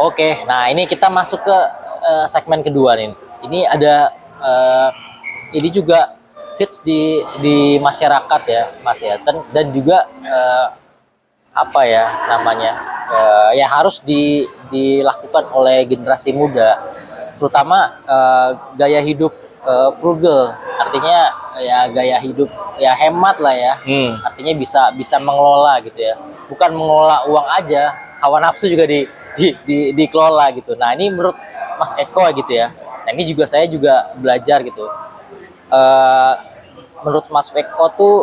Oke, nah ini kita masuk ke segmen kedua nih. Ini ada ini juga hits di masyarakat ya, Mas ya. Dan juga apa ya namanya? Ya harus dilakukan oleh generasi muda, terutama gaya hidup frugal. Artinya ya gaya hidup ya hemat lah ya. Artinya bisa mengelola gitu ya. Bukan mengelola uang aja, hawa nafsu juga dikelola gitu. Nah ini menurut Mas Eko gitu ya. Nah ini juga saya juga belajar gitu. Menurut Mas Eko tuh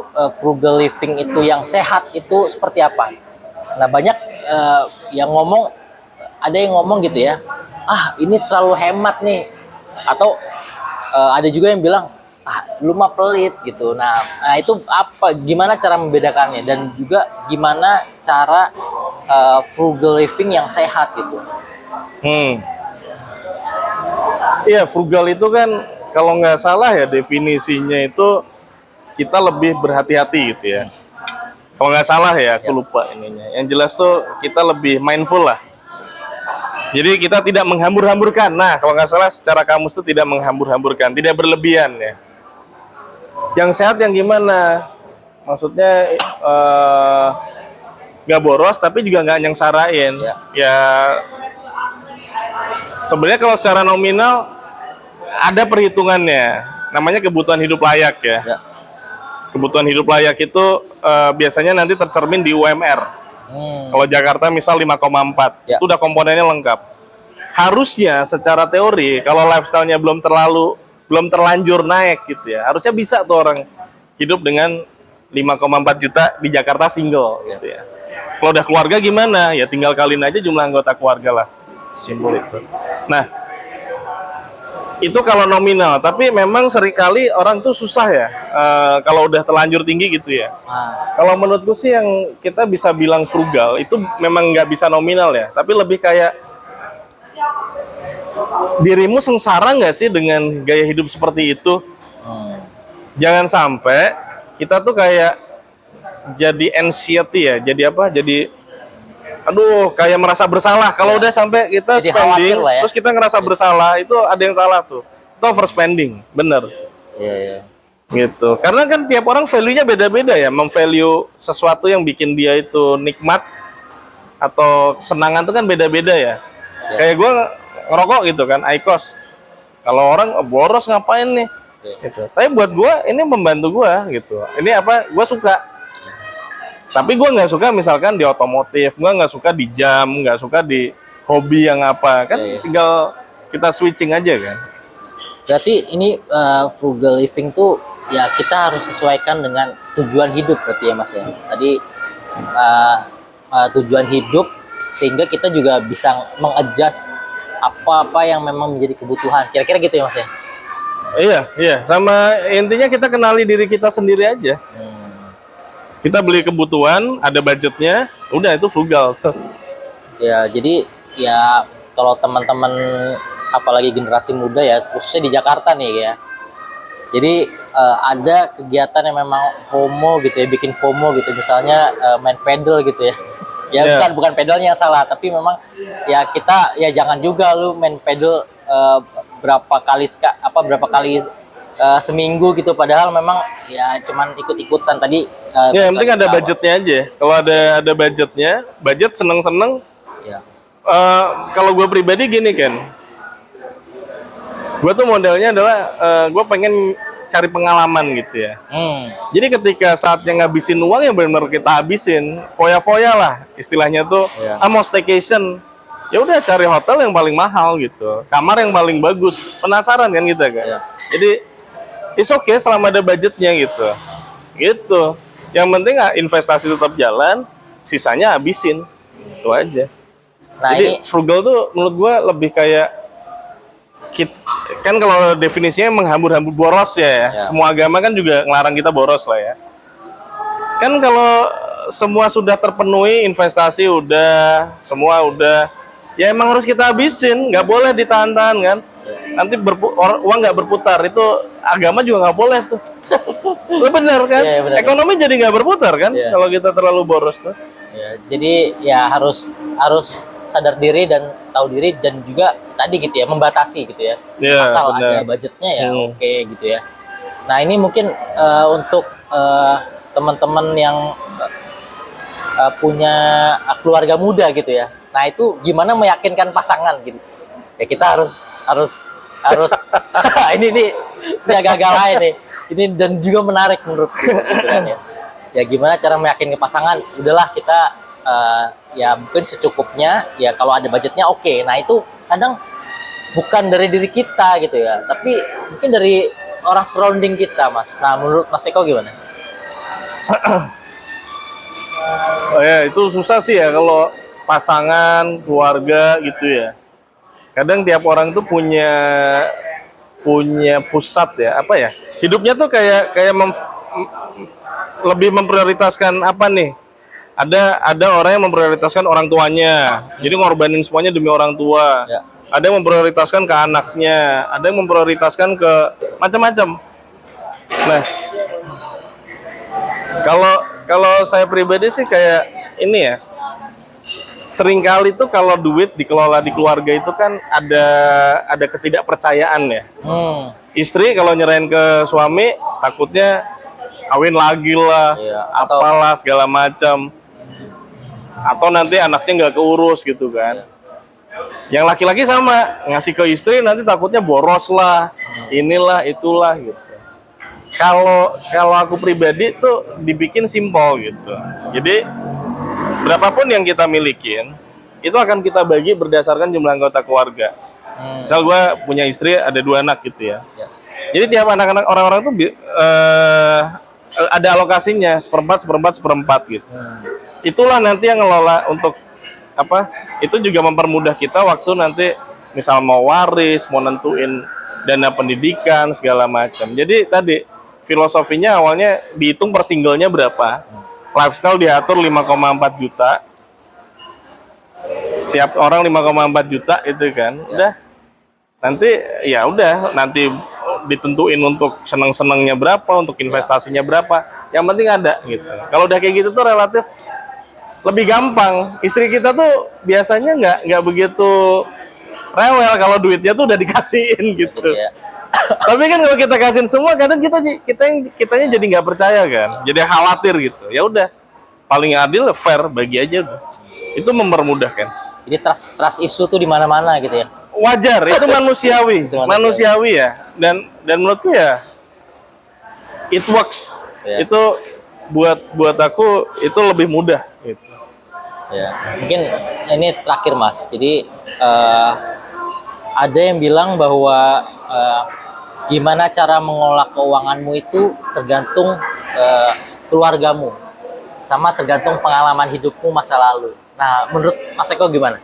frugal living itu yang sehat itu seperti apa? Nah banyak yang ngomong, ada yang ngomong gitu ya. Ah ini terlalu hemat nih. Atau ada juga yang bilang lu mah pelit gitu. Nah itu apa? Gimana cara membedakannya dan juga gimana cara frugal living yang sehat gitu? Iya, frugal itu kan kalau nggak salah ya definisinya itu kita lebih berhati-hati gitu ya. Kalau nggak salah ya, aku lupa ininya. Yang jelas tuh kita lebih mindful lah. Jadi kita tidak menghambur-hamburkan. Nah, kalau nggak salah secara kamus itu tidak menghambur-hamburkan, tidak berlebihan ya. Yang sehat yang gimana? Maksudnya nggak boros tapi juga nggak nyengsarain. Ya sebenarnya kalau secara nominal ada perhitungannya. Namanya kebutuhan hidup layak ya. Kebutuhan hidup layak itu biasanya nanti tercermin di UMR. Kalau Jakarta misal 5,4, itu udah komponennya lengkap. Harusnya secara teori kalau lifestyle-nya belum terlanjur naik gitu ya, harusnya bisa tuh orang hidup dengan 5,4 juta di Jakarta single gitu ya. Kalau udah keluarga gimana? Ya tinggal kaliin aja jumlah anggota keluarga lah. Simpel itu. Nah, itu kalau nominal, tapi memang seringkali orang tuh susah ya kalau udah terlanjur tinggi gitu ya. Kalau menurutku sih yang kita bisa bilang frugal itu memang nggak bisa nominal ya, tapi lebih kayak dirimu sengsara nggak sih dengan gaya hidup seperti itu? Jangan sampai kita tuh kayak jadi anxiety ya, jadi apa? Jadi aduh kayak merasa bersalah kalau udah sampai kita jadi spending ya. Terus kita ngerasa bersalah, itu ada yang salah tuh. Itu overspending, bener. Gitu. Karena kan tiap orang value-nya beda-beda ya, memvalue sesuatu yang bikin dia itu nikmat atau kesenangan itu kan beda-beda ya. Kayak gue ngerokok gitu kan, IQOS. Kalau orang boros ngapain nih? Gitu. Tapi buat gue ini membantu gue gitu. Ini apa? Gue suka. Tapi gue nggak suka misalkan di otomotif, gue nggak suka di jam, nggak suka di hobi yang apa kan, tinggal kita switching aja kan. Berarti ini frugal living tuh ya kita harus sesuaikan dengan tujuan hidup berarti ya Mas ya. Tadi tujuan hidup sehingga kita juga bisa mengadjust apa-apa yang memang menjadi kebutuhan. Kira-kira gitu ya Mas ya. Iya, sama intinya kita kenali diri kita sendiri aja. Kita beli kebutuhan, ada budgetnya, udah itu frugal. Ya, jadi ya kalau teman-teman apalagi generasi muda ya, khususnya di Jakarta nih ya. Jadi ada kegiatan yang memang FOMO gitu ya, bikin FOMO gitu, misalnya main pedal gitu ya. Ya bukan pedalnya yang salah, tapi memang ya kita ya jangan juga lu main pedal berapa kali seminggu gitu, padahal memang ya cuman ikut-ikutan tadi. Ya yang penting ada budgetnya aja. Kalau ada budgetnya, budget seneng-seneng. Kalau gue pribadi gini kan, gue tuh modelnya adalah gue pengen cari pengalaman gitu ya. Jadi ketika saatnya ngabisin uang yang benar-benar kita habisin, foya-foya lah istilahnya tuh. Mau staycation, ya udah cari hotel yang paling mahal gitu, kamar yang paling bagus, penasaran kan kita kan. Jadi it's okay selama ada budgetnya gitu. Yang penting investasi tetap jalan, sisanya habisin, itu aja. Nah, jadi frugal tuh menurut gua lebih kayak kan kalau definisinya menghambur-hambur boros ya. Semua agama kan juga ngelarang kita boros lah ya. Kan kalau semua sudah terpenuhi, investasi udah, semua udah, ya emang harus kita habisin, nggak boleh ditahan-tahan kan. Nanti uang nggak berputar, itu agama juga nggak boleh tuh. Benar kan? Bener. Ekonomi jadi nggak berputar kan kalau kita terlalu boros tuh. Jadi ya harus sadar diri dan tahu diri, dan juga tadi gitu ya, membatasi gitu ya. Iya, Asal benar. ada budgetnya ya oke gitu ya. Nah ini mungkin untuk teman-teman yang punya keluarga muda gitu ya. Nah itu gimana meyakinkan pasangan gitu? Ya kita harus ini agak-agak lain nih. Ini dan juga menarik menurutku gitu kan ya. Ya gimana cara meyakinkan pasangan? Udahlah kita ya mungkin secukupnya. Ya kalau ada budgetnya oke. Nah itu kadang bukan dari diri kita gitu ya, tapi mungkin dari orang surrounding kita, Mas. Nah menurut Mas Eko gimana? Oh ya, itu susah sih ya kalau pasangan, keluarga gitu ya. Kadang tiap orang tuh punya pusat ya, apa ya? Hidupnya tuh kayak lebih memprioritaskan apa nih? Ada orang yang memprioritaskan orang tuanya. Jadi ngorbanin semuanya demi orang tua. Ya. Ada yang memprioritaskan ke anaknya, ada yang memprioritaskan ke macam-macam. Nah, kalau saya pribadi sih kayak ini ya. Seringkali tuh kalau duit dikelola di keluarga itu kan ada ketidakpercayaan ya. Istri kalau nyerahin ke suami takutnya kawin lagi lah, Iya, apalah segala macam. Atau nanti anaknya nggak keurus gitu kan. Yang laki-laki sama, ngasih ke istri nanti takutnya boros lah, inilah itulah gitu. Kalau aku pribadi tuh dibikin simpel gitu. Jadi berapapun yang kita milikin, itu akan kita bagi berdasarkan jumlah anggota keluarga. Misal gue punya istri ada 2 anak gitu ya. Jadi tiap anak-anak orang-orang tuh ada alokasinya seperempat gitu. Itulah nanti yang ngelola untuk apa? Itu juga mempermudah kita waktu nanti misal mau waris, mau nentuin dana pendidikan segala macam. Jadi tadi filosofinya awalnya dihitung per singlenya berapa. Lifestyle diatur 5,4 juta. Tiap orang 5,4 juta itu kan. Udah. Nanti ya udah, nanti ditentuin untuk seneng-senengnya berapa, untuk investasinya berapa. Yang penting ada gitu. Kalau udah kayak gitu tuh relatif lebih gampang. Istri kita tuh biasanya nggak begitu rewel kalau duitnya tuh udah dikasihin gitu. Ya. Tapi kan kalau kita kasihin semua, kadang kitanya jadi nggak percaya kan, jadi khawatir gitu. Ya udah, paling adil fair bagi aja udah. Itu mempermudah kan. Jadi trust issue tuh di mana-mana gitu ya. Wajar, itu manusiawi, manusiawi ya. Dan menurutku ya, it works. Ya. Itu buat aku itu lebih mudah. Gitu. Ya, mungkin ini terakhir Mas. Jadi ada yang bilang bahwa gimana cara mengelola keuanganmu itu tergantung keluargamu, sama tergantung pengalaman hidupmu masa lalu. Nah, menurut Mas Eko gimana?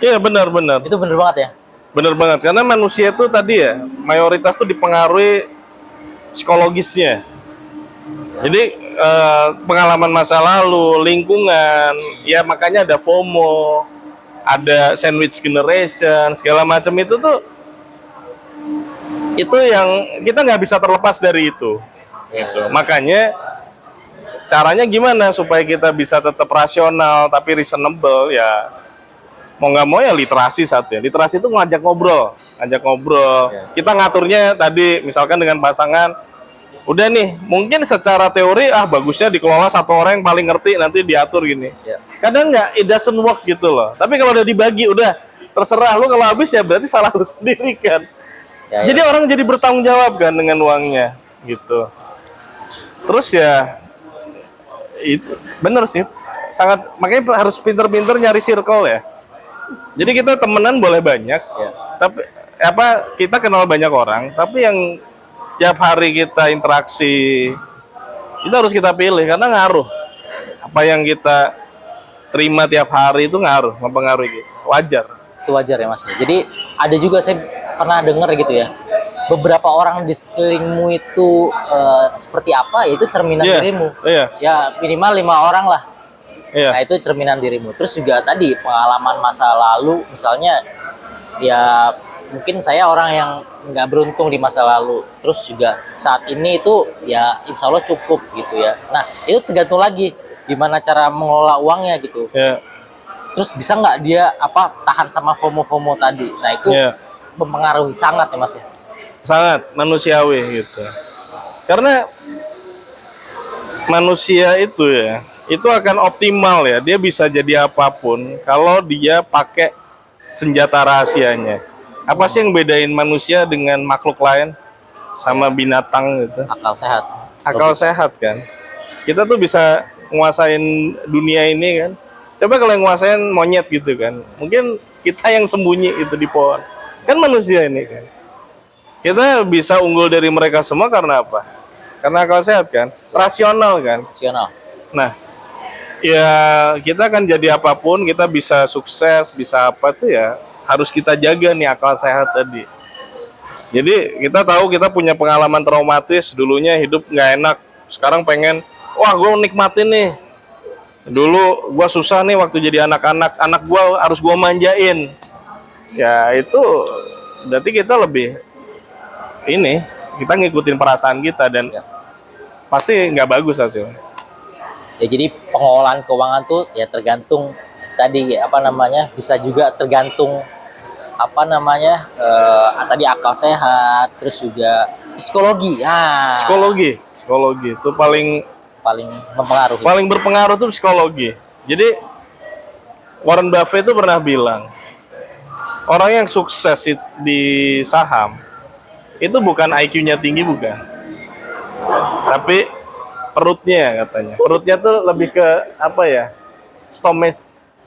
Iya benar. Itu bener banget ya? Benar banget, karena manusia itu tadi ya, mayoritas tuh dipengaruhi psikologisnya. Jadi pengalaman masa lalu, lingkungan, ya makanya ada FOMO, ada sandwich generation, segala macam itu tuh, itu yang kita nggak bisa terlepas dari itu. Gitu. Makanya caranya gimana supaya kita bisa tetap rasional tapi reasonable ya, mau nggak mau ya literasi satu ya. Literasi itu ngajak ngobrol. Kita ngaturnya tadi misalkan dengan pasangan, udah nih mungkin secara teori bagusnya dikelola satu orang yang paling ngerti, nanti diatur gini. Kadang nggak, it doesn't work gitu loh. Tapi kalau udah dibagi, udah terserah lu, kalau habis ya berarti salah lu sendiri kan. Jadi orang jadi bertanggung jawab kan dengan uangnya gitu. Terus ya itu bener sih, sangat, makanya harus pinter-pinter nyari circle ya. Jadi kita temenan boleh banyak, tapi kita kenal banyak orang, tapi yang tiap hari kita interaksi itu harus kita pilih karena ngaruh. Apa yang kita terima tiap hari itu mempengaruhi gitu. Wajar. Itu wajar ya Mas. Jadi ada juga saya pernah dengar gitu ya, beberapa orang di sekelilingmu itu seperti apa, ya itu cerminan dirimu. Ya minimal 5 orang lah. Nah itu cerminan dirimu. Terus juga tadi pengalaman masa lalu, misalnya ya mungkin saya orang yang nggak beruntung di masa lalu, terus juga saat ini itu ya insya Allah cukup gitu ya. Nah itu tergantung lagi gimana cara mengelola uangnya gitu. terus bisa nggak dia tahan sama FOMO tadi. Nah itu Iya. mempengaruhi sangat ya Mas ya. Sangat manusiawi gitu. Karena manusia itu ya, itu akan optimal ya. Dia bisa jadi apapun kalau dia pakai senjata rahasianya. Apa sih yang bedain manusia dengan makhluk lain sama binatang gitu? Akal sehat. Akal sehat kan. Kita tuh bisa nguasain dunia ini kan. Coba kalau yang nguasain monyet gitu kan. Mungkin kita yang sembunyi itu di pohon. Kan manusia ini kan. Kita bisa unggul dari mereka semua karena apa? Karena akal sehat kan. Rasional kan. Rasional. Nah, ya kita kan jadi apapun, kita bisa sukses, bisa apa tuh ya harus kita jaga nih akal sehat tadi. Jadi kita tahu kita punya pengalaman traumatis, dulunya hidup nggak enak, sekarang pengen, wah gue nikmatin nih. Dulu gue susah nih waktu jadi anak-anak, anak gue harus gue manjain. Ya itu berarti kita lebih ini, kita ngikutin perasaan kita dan pasti nggak bagus hasilnya. Ya jadi pengelolaan keuangan tuh ya tergantung tadi bisa juga tergantung tadi akal sehat, terus juga psikologi. Psikologi itu paling mempengaruhi. paling berpengaruh tuh psikologi. Jadi Warren Buffett itu pernah bilang, orang yang sukses di saham itu bukan IQ-nya tinggi, bukan, tapi perutnya katanya. Perutnya tuh lebih ke stomach.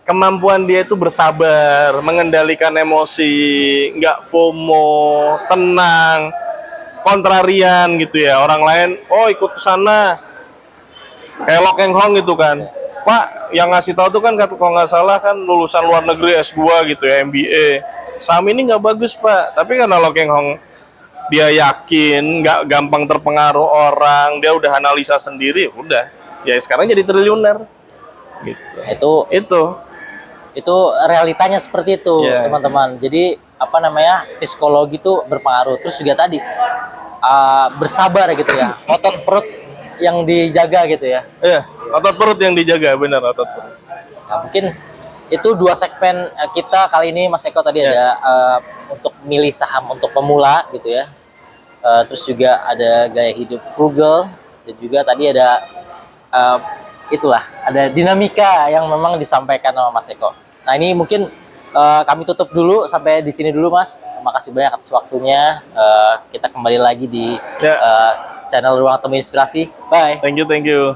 Kemampuan dia itu bersabar, mengendalikan emosi, nggak FOMO, tenang, kontrarian gitu ya. Orang lain, oh ikut ke sana, kayak Lok Heng Hong gitu kan. Pak, yang ngasih tahu tuh kan kalau nggak salah kan lulusan luar negeri S2 gitu ya, MBA. Saham ini nggak bagus Pak, tapi karena Lok Heng Hong dia yakin, nggak gampang terpengaruh orang, dia udah analisa sendiri, udah. Ya sekarang jadi triliuner. Gitu. Itu realitanya seperti itu, teman-teman. Jadi psikologi itu berpengaruh. Terus juga tadi bersabar gitu ya, otot perut yang dijaga gitu ya. Iya, otot perut yang dijaga, benar, otot perut. Nah, mungkin itu 2 segmen kita kali ini Mas Eko tadi ada untuk milih saham untuk pemula gitu ya. Terus juga ada gaya hidup frugal dan juga tadi ada ada dinamika yang memang disampaikan sama Mas Eko. Nah ini mungkin kami tutup dulu sampai di sini dulu Mas. Terima kasih banyak atas waktunya. Kita kembali lagi di channel Ruang Temu Inspirasi. Bye. Thank you.